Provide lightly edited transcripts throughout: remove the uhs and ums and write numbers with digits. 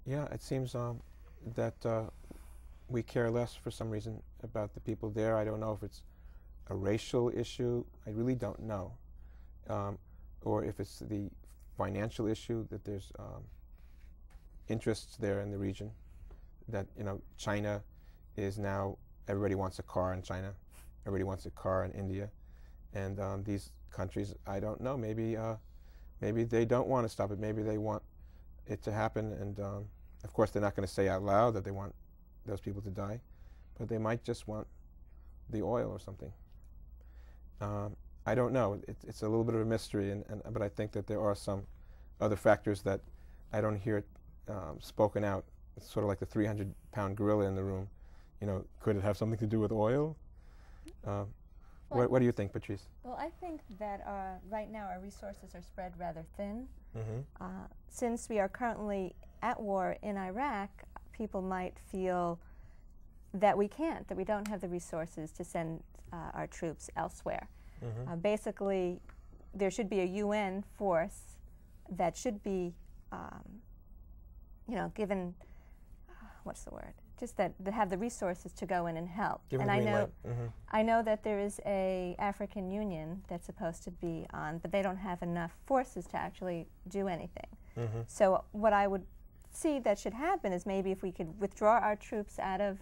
Yeah, it seems that we care less for some reason about the people there. I don't know if it's a racial issue. I really don't know. Or if it's the financial issue, that there's interests there in the region. That, you know, China is now, everybody wants a car in China. Everybody wants a car in India. And these countries, I don't know, maybe they don't want to stop it. Maybe they want it to happen. And of course, they're not going to say out loud that they want those people to die, but they might just want the oil or something. I don't know. It's a little bit of a mystery, but I think that there are some other factors that I don't hear spoken out. It's sort of like the 300-pound gorilla in the room. You know, could it have something to do with oil? What do you think, Patrice? Well, I think that right now our resources are spread rather thin. Since we are currently at war in Iraq, people might feel that we don't have the resources to send our troops elsewhere. Basically, there should be a UN force that should be, you know, given, what's the word? Just that have the resources to go in and help. And I know that there is a African Union that's supposed to be on, but they don't have enough forces to actually do anything. So what I would see that should happen is maybe if we could withdraw our troops out of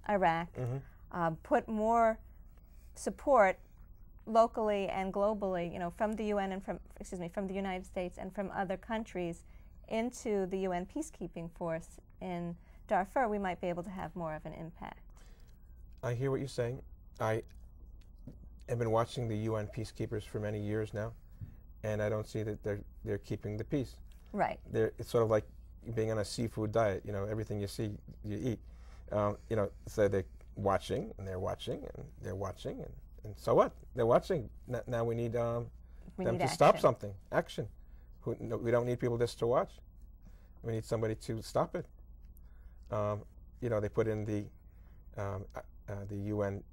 Iraq, put more support locally and globally, you know, from the UN and from the United States and from other countries into the UN peacekeeping force in Darfur, we might be able to have more of an impact. I hear what you're saying. I have been watching the UN peacekeepers for many years now, and I don't see that they're keeping the peace. Right. It's sort of like being on a seafood diet. You know, everything you see, you eat. You know, so they're watching, and they're watching, and they're watching, and so what? They're watching. Now we need them to stop something. Action. We don't need people just to watch. We need somebody to stop it. You know, they put in the UN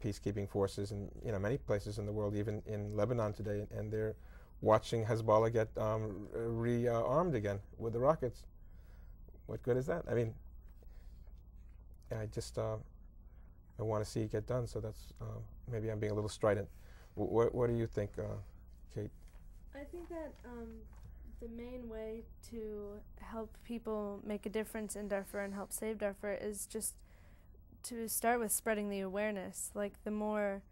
peacekeeping forces in, you know, many places in the world, even in Lebanon today, and they're watching Hezbollah get rearmed again with the rockets. What good is that? I mean, I just I want to see it get done. So that's maybe I'm being a little strident. What do you think, Kate? I think that the main way to help people make a difference in Darfur and help save Darfur is just to start with spreading the awareness. Like, the more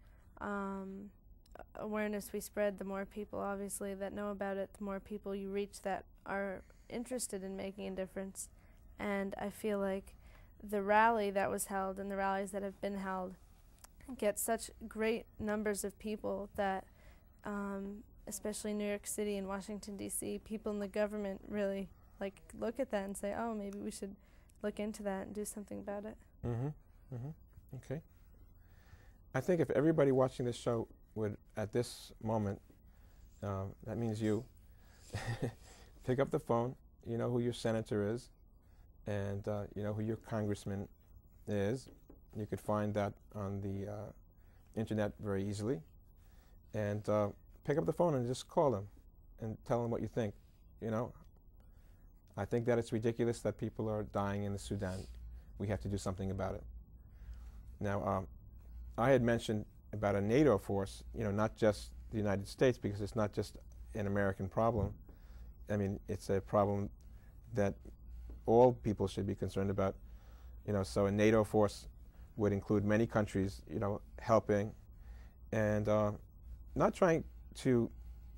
awareness we spread, the more people obviously that know about it, the more people you reach that are interested in making a difference. And I feel like the rally that was held and the rallies that have been held get such great numbers of people that especially New York City and Washington, D.C., people in the government really look at that and say, oh, maybe we should look into that and do something about it. Okay. I think if everybody watching this show would, at this moment, that means you, pick up the phone, you know who your senator is, and you know who your congressman is. You could find that on the internet very easily. And pick up the phone and just call them and tell them what you think. You know, I think that it's ridiculous that people are dying in the Sudan. We have to do something about it. Now, I had mentioned about a NATO force, you know, not just the United States, because it's not just an American problem. I mean, it's a problem that all people should be concerned about. You know, so a NATO force would include many countries, you know, helping and not trying to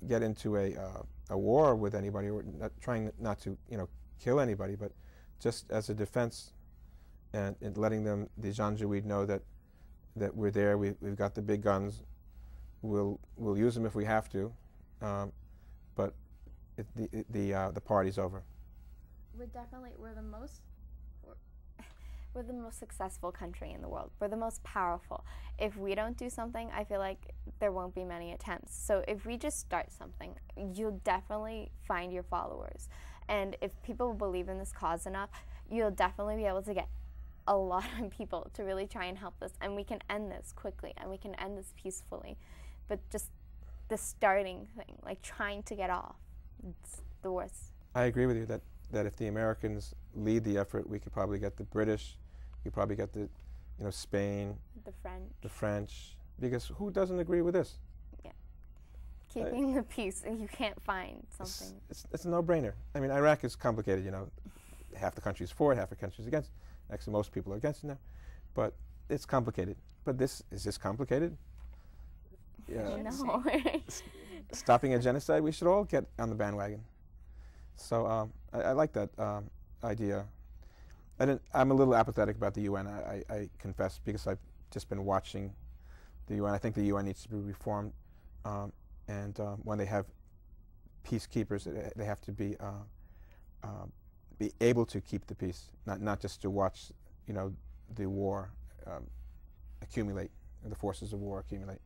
get into a war with anybody, or trying not to, you know, kill anybody, but just as a defense, and letting them, the Janjaweed, know that we're there. We've got the big guns. We'll use them if we have to, but the party's over. We're the most successful country in the world. We're the most powerful. If we don't do something, I feel like there won't be many attempts. So if we just start something, you'll definitely find your followers. And if people believe in this cause enough, you'll definitely be able to get a lot of people to really try and help us. And we can end this quickly, and we can end this peacefully. But just the starting thing, like trying to get off, it's the worst. I agree with you that if the Americans lead the effort, we could probably get the British, you probably get the, Spain, the French, because who doesn't agree with this? Yeah. Keeping the peace, you can't find something. It's a no-brainer. I mean, Iraq is complicated, half the country is for it, half the country is against it. Actually, most people are against it now. But it's complicated. But is this complicated? Yeah. No. Stopping a genocide, we should all get on the bandwagon. So I like that idea. I'm a little apathetic about the UN, I confess, because I've just been watching the UN. I think the UN needs to be reformed. And when they have peacekeepers, they have to be able to keep the peace, not just to watch, the war accumulate, the forces of war accumulate.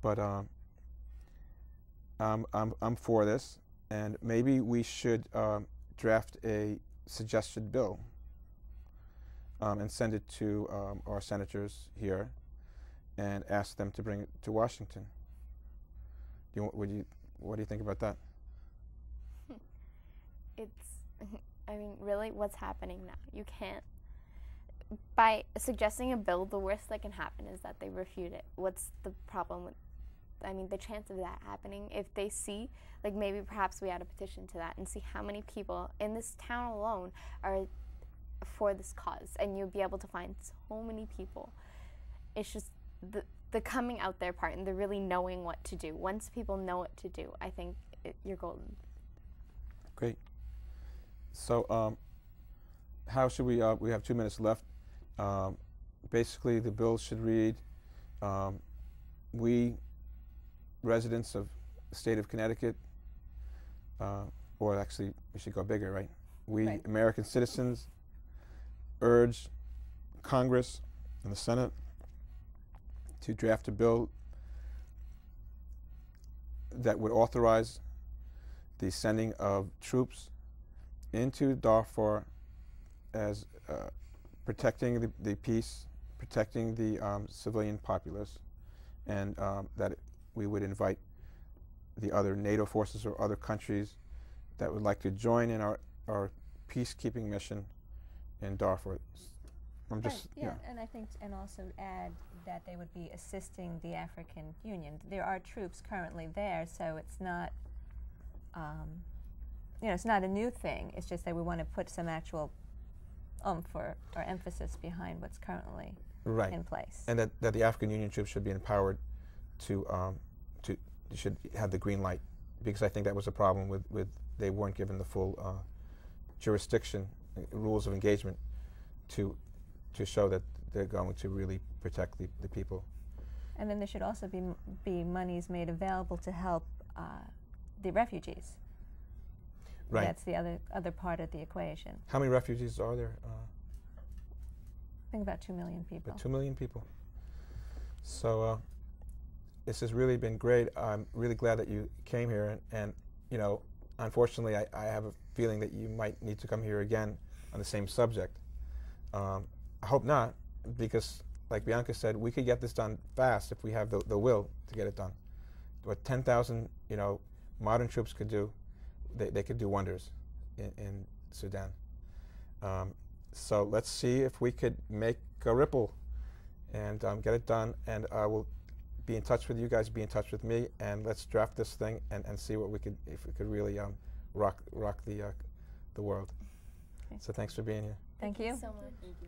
But I'm for this, and maybe we should draft a suggested bill and send it to our senators here, and ask them to bring it to Washington. What do you think about that? I mean, really, what's happening now? You can't. By suggesting a bill, the worst that can happen is that they refute it. What's the problem with, the chance of that happening, if they see, maybe perhaps we add a petition to that and see how many people in this town alone are for this cause, and you'll be able to find so many people. It's just the coming out there part and the really knowing what to do. Once people know what to do, I think you're golden. Great. So how should we have 2 minutes left. Basically, the bill should read, we, residents of the state of Connecticut, or actually we should go bigger, right? We, right, American citizens, urge Congress and the Senate to draft a bill that would authorize the sending of troops into Darfur as protecting the peace, protecting the civilian populace, and that we would invite the other NATO forces or other countries that would like to join in our peacekeeping mission in Darfur. I'm just, yeah, and I think, and also add that they would be assisting the African Union. There are troops currently there, so it's not, it's not a new thing. It's just that we want to put some actual or emphasis behind what's currently in place. And that the African Union troops should be empowered to should have the green light, because I think that was a problem with they weren't given the full jurisdiction, rules of engagement to show that they're going to really protect the people. And then there should also be monies made available to help the refugees. Right. That's the other part of the equation. How many refugees are there? I think about 2 million people. About 2 million people. So this has really been great. I'm really glad that you came here, and unfortunately, I have a feeling that you might need to come here again on the same subject. I hope not, because like Bianca said, we could get this done fast if we have the will to get it done. What 10,000 modern troops could do, they could do wonders in Sudan. So let's see if we could make a ripple and get it done. And I will be in touch with you guys, be in touch with me, and let's draft this thing and see what we could, if we could really rock the world. Okay. So thanks for being here. Thank you so much. Thank you.